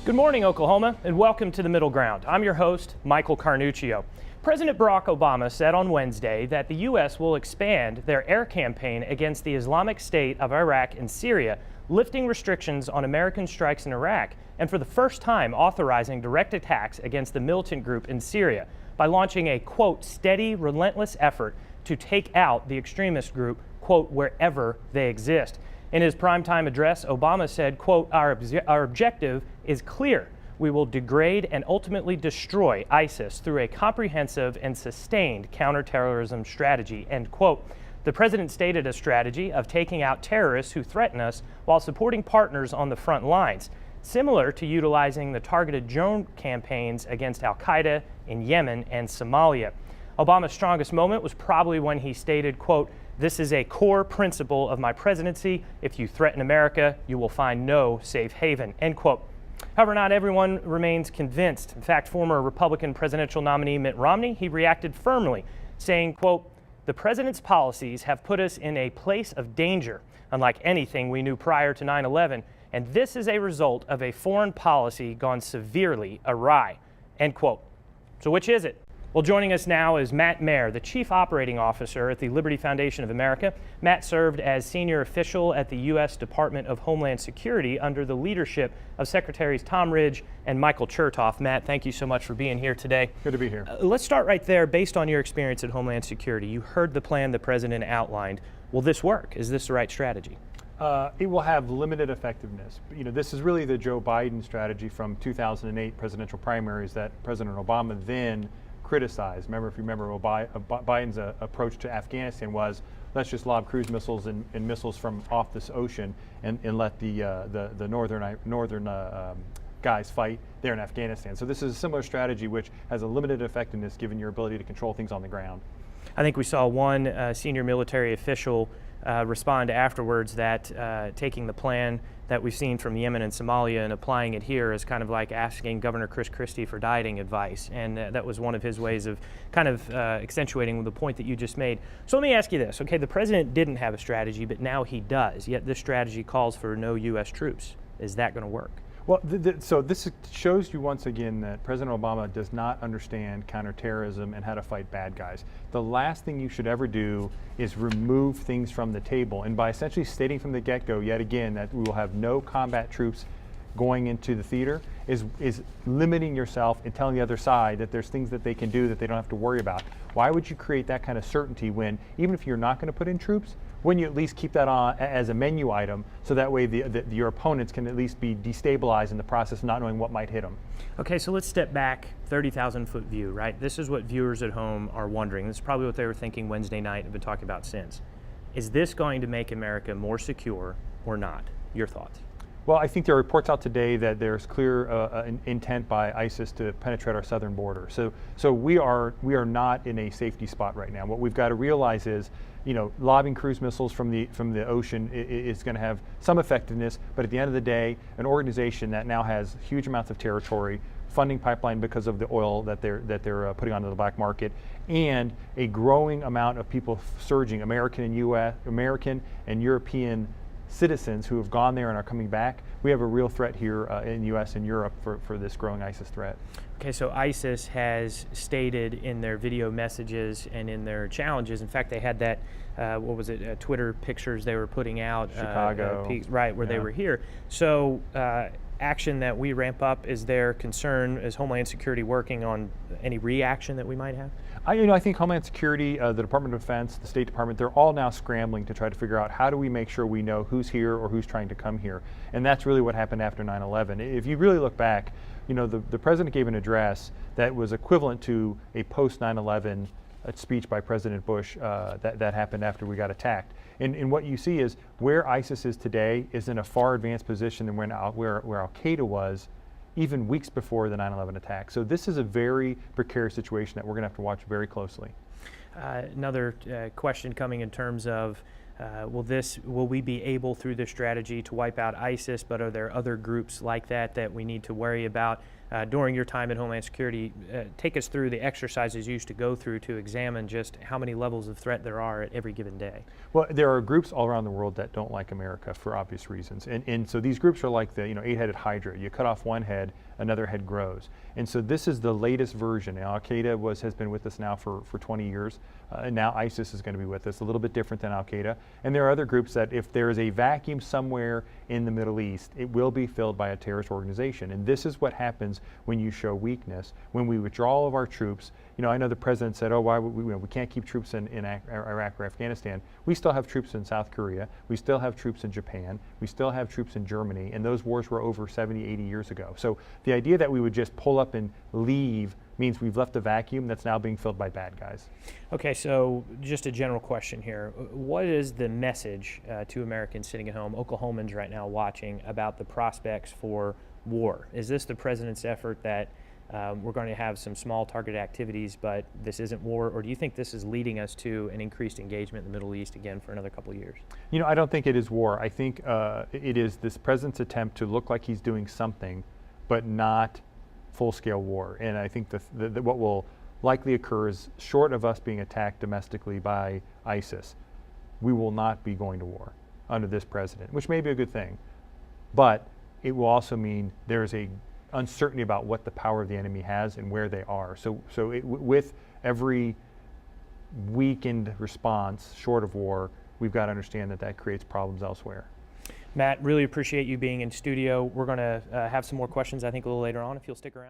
Good morning, Oklahoma, and welcome to The Middle Ground. I'm your host, Michael Carnuccio. President Barack Obama said on Wednesday that the U.S. will expand their air campaign against the Islamic State of Iraq and Syria, lifting restrictions on American strikes in Iraq, and for the first time authorizing direct attacks against the militant group in Syria by launching a, quote, steady, relentless effort to take out the extremist group, quote, wherever they exist. In his primetime address, Obama said, quote, our objective is clear. We will degrade and ultimately destroy ISIS through a comprehensive and sustained counterterrorism strategy, end quote. The president stated a strategy of taking out terrorists who threaten us while supporting partners on the front lines, similar to utilizing the targeted drone campaigns against al-Qaeda in Yemen and Somalia. Obama's strongest moment was probably when he stated, quote, this is a core principle of my presidency. If you threaten America, you will find no safe haven, end quote. However, not everyone remains convinced. In fact, former Republican presidential nominee Mitt Romney, he reacted firmly, saying, quote, the president's policies have put us in a place of danger, unlike anything we knew prior to 9/11, and this is a result of a foreign policy gone severely awry, end quote. So which is it? Well, joining us now is Matt Mayer, the Chief Operating Officer at the Liberty Foundation of America. Matt served as senior official at the U.S. Department of Homeland Security under the leadership of Secretaries Tom Ridge and Michael Chertoff. Matt, thank you so much for being here today. Good to be here. Let's start right there. Based on your experience at Homeland Security, you heard the plan the president outlined. Will this work? Is this the right strategy? It will have limited effectiveness. You know, this is really the Joe Biden strategy from 2008 presidential primaries that President Obama then criticized. Remember, if you remember, Biden's approach to Afghanistan was, let's just lob cruise missiles and missiles from off this ocean and let the northern guys fight there in Afghanistan. So this is a similar strategy which has a limited effectiveness given your ability to control things on the ground. I think we saw one senior military official respond afterwards that taking the plan that we've seen from Yemen and Somalia and applying it here is kind of like asking Governor Chris Christie for dieting advice. And that was one of his ways of kind of accentuating the point that you just made. So let me ask you this. Okay, the president didn't have a strategy, but now he does. Yet this strategy calls for no U.S. troops. Is that going to work? Well, so this shows you once again that President Obama does not understand counterterrorism and how to fight bad guys. The last thing you should ever do is remove things from the table. And by essentially stating from the get-go, yet again, that we will have no combat troops going into the theater is limiting yourself and telling the other side that there's things that they can do that they don't have to worry about. Why would you create that kind of certainty when, even if you're not going to put in troops, wouldn't you at least keep that on as a menu item so that way your opponents can at least be destabilized in the process of not knowing what might hit them? Okay, so let's step back 30,000-foot view, right? This is what viewers at home are wondering. This is probably what they were thinking Wednesday night and have been talking about since. Is this going to make America more secure or not? Your thoughts? Well, I think there are reports out today that there's clear intent by ISIS to penetrate our southern border. So we are not in a safety spot right now. What we've got to realize is, you know, lobbing cruise missiles from the ocean is going to have some effectiveness, but at the end of the day, an organization that now has huge amounts of territory, funding pipeline because of the oil that they're putting onto the black market, and a growing amount of people surging, American and European citizens who have gone there and are coming back. We have a real threat here in the U.S. and Europe for this growing ISIS threat. Okay, so ISIS has stated in their video messages and in their challenges, in fact, they had that, what was it, Twitter pictures they were putting out. Chicago. Right, where they were here. So action that we ramp up, is their concern, is Homeland Security working on any reaction that we might have? I think Homeland Security, the Department of Defense, the State Department, they're all now scrambling to try to figure out how do we make sure we know who's here or who's trying to come here. And that's really what happened after 9/11. If you really look back, you know, the president gave an address that was equivalent to a post 9/11 speech by President Bush that happened after we got attacked. And what you see is where ISIS is today is in a far advanced position than where Al-Qaeda was even weeks before the 9/11 attack. So this is a very precarious situation that we're going to have to watch very closely. Another question coming in terms of Will we be able through this strategy to wipe out ISIS, but are there other groups like that we need to worry about? During your time at Homeland Security, take us through the exercises you used to go through to examine just how many levels of threat there are at every given day. Well, there are groups all around the world that don't like America for obvious reasons. And so these groups are like the eight-headed hydra. You cut off one head, another head grows. And so this is the latest version. Now, Al-Qaeda has been with us now for 20 years. And now ISIS is going to be with us, a little bit different than Al-Qaeda. And there are other groups that if there is a vacuum somewhere in the Middle East, it will be filled by a terrorist organization. And this is what happens when you show weakness, when we withdraw all of our troops. I know the president said, oh, why would we can't keep troops in Iraq or Afghanistan. We still have troops in South Korea. We still have troops in Japan. We still have troops in Germany. And those wars were over 70, 80 years ago. So the idea that we would just pull up and leave means we've left a vacuum that's now being filled by bad guys. Okay, so just a general question here. What is the message to Americans sitting at home, Oklahomans right now watching, about the prospects for war? Is this the president's effort that we're going to have some small targeted activities, but this isn't war? Or do you think this is leading us to an increased engagement in the Middle East again for another couple of years? I don't think it is war. I think it is this president's attempt to look like he's doing something, but not full-scale war. And I think what will likely occur is, short of us being attacked domestically by ISIS, we will not be going to war under this president, which may be a good thing. But it will also mean there is a uncertainty about what the power of the enemy has and where they are. So with every weakened response, short of war, we've got to understand that creates problems elsewhere. Matt, really appreciate you being in studio. We're going to have some more questions, I think, a little later on, if you'll stick around.